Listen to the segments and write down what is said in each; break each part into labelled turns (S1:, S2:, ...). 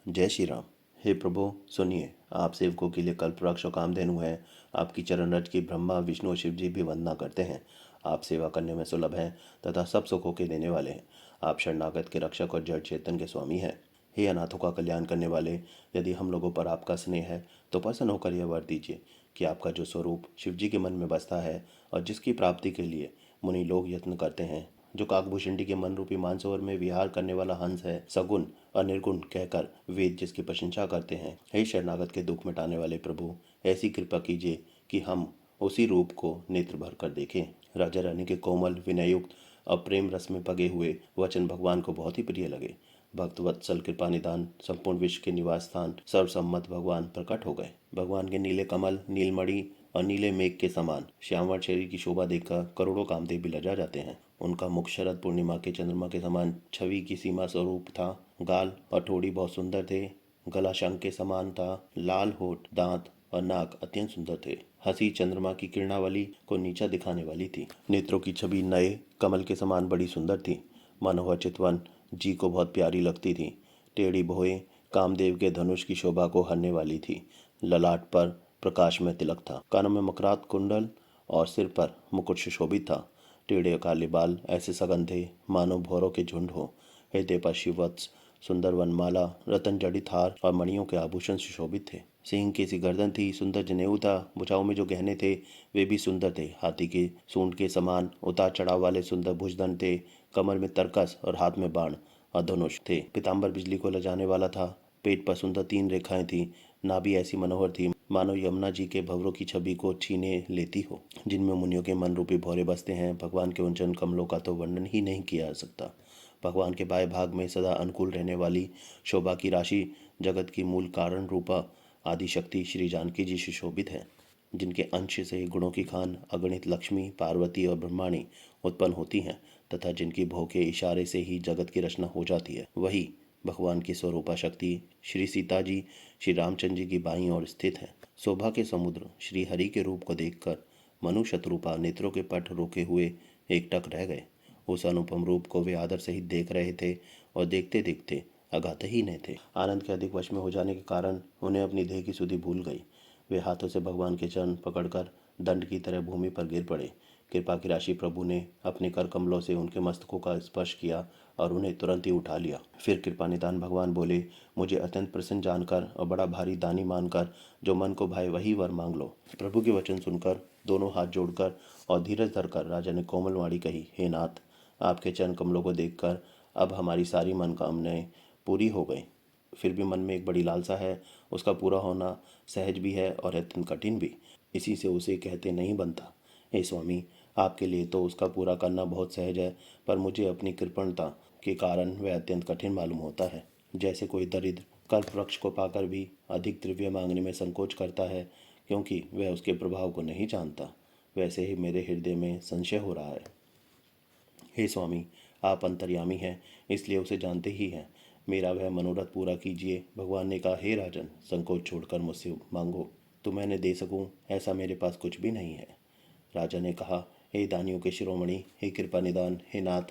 S1: जय श्री राम। हे प्रभु सुनिए, आप सेवकों के लिए कल्पवृक्ष और कामधेनु है। आपकी चरण रज की ब्रह्मा विष्णु और शिव जी भी वंदना करते हैं। आप सेवा करने में सुलभ हैं तथा सब सुखों के देने वाले हैं। आप शरणागत के रक्षक और जड़ चेतन के स्वामी हैं। हे अनाथों का कल्याण करने वाले, यदि हम लोगों पर आपका स्नेह है तो प्रसन्न होकर यह वर दीजिए कि आपका जो स्वरूप शिव जी के मन में बसता है और जिसकी प्राप्ति के लिए मुनि लोग यत्न करते हैं, जो काकभूषणी के मन रूपी मानसरोवर में विहार करने वाला हंस है, सगुण और निर्गुण कहकर वेद जिसकी प्रशंसा करते हैं, हे शरणागत के दुख मिटाने वाले प्रभु, ऐसी कृपा कीजिए कि हम उसी रूप को नेत्र भर कर देखें। राजा रानी के कोमल विनयुक्त और प्रेम रस में पगे हुए वचन भगवान को बहुत ही प्रिय लगे। भक्त वत्सल कृपा निदान संपूर्ण विश्व के निवास स्थान सर्वसम्मत भगवान प्रकट हो गए। भगवान के नीले कमल, नीलमणि और नीले मेघ के समान श्यामवर शरीर की शोभा देखकर करोड़ों कामदेव भी लजा जाते हैं। उनका मुख शरद पूर्णिमा के चंद्रमा के समान छवि की सीमा स्वरूप था। गाल और ठोड़ी बहुत सुंदर थे। गला शंख के समान था। लाल होठ, दांत और नाक अत्यंत सुंदर थे। हंसी चंद्रमा की किरणावली को नीचा दिखाने वाली थी। नेत्रों की छवि नए कमल के समान बड़ी सुंदर थी। मनोहर चितवन जी को बहुत प्यारी लगती थी। टेढ़ी भौहें कामदेव के धनुष की शोभा को हरने वाली थी। ललाट पर प्रकाश में तिलक था। कानों में मकरात कुंडल और सिर पर मुकुट सुशोभित था। टेढ़े काले बाल ऐसे सघन थे मानो भौरों के झुंड हो। हृदय पर शिववत्स, सुंदर वनमाला, रतन जड़ित हार और मणियों के आभूषण सुशोभित थे। सिंह की सी गर्दन थी, सुंदर जनेऊ था। भुजाओं में जो गहने थे वे भी सुंदर थे। हाथी के सूंड के समान उतार चढ़ाव वाले सुंदर भुजदंड थे। कमर में तरकस और हाथ में बाण और धनुष थे। पीताम्बर बिजली को लजाने वाला था। पेट पर सुंदर 3 रेखाएं थी। नाभि ऐसी मनोहर थी मानो यमुना जी के भंवरों की छवि को छीने लेती हो, जिनमें मुनियों के मन रूपी भौरे बसते हैं। भगवान के उन चरण कमलों का तो वर्णन ही नहीं किया जा सकता। भगवान के बाएं भाग में सदा अनुकूल रहने वाली शोभा की राशि जगत की मूल कारण रूपा आदि शक्ति श्री जानकी जी सुशोभित है, जिनके अंश से गुणों की खान अगणित लक्ष्मी, पार्वती और ब्रह्माणी उत्पन्न होती हैं तथा जिनकी भोग के इशारे से ही जगत की रचना हो जाती है। वही भगवान की स्वरूपा शक्ति श्री सीता जी श्री रामचंद्र जी की बाईं ओर स्थित है। शोभा के समुद्र श्री हरि के रूप को देखकर मनु शत्रुपा नेत्रों के पट रोके हुए एकटक रह गए। उस अनुपम रूप को वे आदर सहित देख रहे थे और देखते देखते अगाते ही नहीं थे। आनंद के अधिक वश में हो जाने के कारण उन्हें अपनी देह की सुधि भूल गई। वे हाथों से भगवान के चरण पकड़कर दंड की तरह भूमि पर गिर पड़े। कृपा की राशि प्रभु ने अपने कर कमलों से उनके मस्तकों का स्पर्श किया और उन्हें तुरंत ही उठा लिया। फिर कृपा निदान भगवान बोले, मुझे अत्यंत प्रसन्न जानकर और बड़ा भारी दानी मानकर जो मन को भाए वही वर मांग लो। प्रभु के वचन सुनकर दोनों हाथ जोड़कर और धीरज धरकर राजा ने कोमल वाणी कही, हे नाथ, आपके चरण कमलों को देखकर अब हमारी सारी मनोकामनाएं पूरी हो गई। फिर भी मन में एक बड़ी लालसा है। उसका पूरा होना सहज भी है और अत्यंत कठिन भी। इसी से उसे कहते नहीं बनता। हे स्वामी, आपके लिए तो उसका पूरा करना बहुत सहज है, पर मुझे अपनी कृपणता के कारण वह अत्यंत कठिन मालूम होता है। जैसे कोई दरिद्र कल्प वृक्ष को पाकर भी अधिक द्रव्य मांगने में संकोच करता है, क्योंकि वह उसके प्रभाव को नहीं जानता, वैसे ही मेरे हृदय में संशय हो रहा है। हे स्वामी, आप अंतर्यामी हैं, इसलिए उसे जानते ही हैं। मेरा वह मनोरथ पूरा कीजिए। भगवान ने कहा, हे राजन, संकोच छोड़कर मुझसे मांगो, तो मैंने दे सकूं ऐसा मेरे पास कुछ भी नहीं है। राजा ने कहा, हे दानियों के शिरोमणि, हे कृपा निदान, हे नाथ,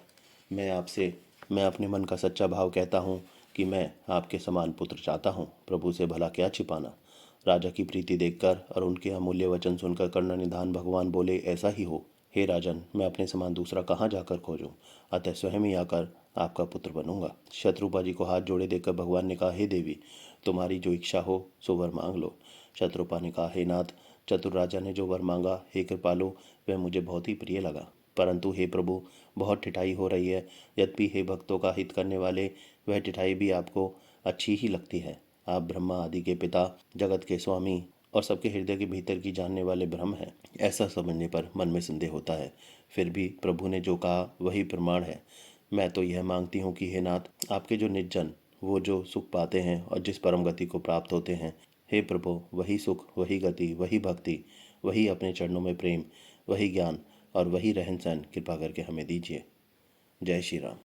S1: मैं अपने मन का सच्चा भाव कहता हूँ कि मैं आपके समान पुत्र चाहता हूँ। प्रभु से भला क्या छिपाना। राजा की प्रीति देखकर और उनके अमूल्य वचन सुनकर कर्णनिधान भगवान बोले, ऐसा ही हो। हे राजन, मैं अपने समान दूसरा कहाँ जाकर खोजूं, अतः स्वयं ही आकर आपका पुत्र बनूंगा। शत्रुपा जी को हाथ जोड़े देखकर भगवान ने कहा, हे देवी, तुम्हारी जो इच्छा हो सो वर मांग लो। शत्रुपा ने कहा, हे नाथ, चतुर राजा ने जो वर मांगा, हे कृपालु, वह मुझे बहुत ही प्रिय लगा। परंतु हे प्रभु, बहुत ठिठाई हो रही है। यद्यपि हे भक्तों का हित करने वाले, वह ठिठाई भी आपको अच्छी ही लगती है। आप ब्रह्मा आदि के पिता, जगत के स्वामी और सबके हृदय के भीतर की जानने वाले ब्रह्म हैं। ऐसा समझने पर मन में संदेह होता है। फिर भी प्रभु ने जो कहा वही प्रमाण है। मैं तो यह मांगती हूँ कि हे नाथ, आपके जो निर्जन वो जो सुख पाते हैं और जिस परम गति को प्राप्त होते हैं, हे प्रभु, वही सुख, वही गति, वही भक्ति, वही अपने चरणों में प्रेम, वही ज्ञान और वही रहन सहन कृपा करके हमें दीजिए। जय श्री राम।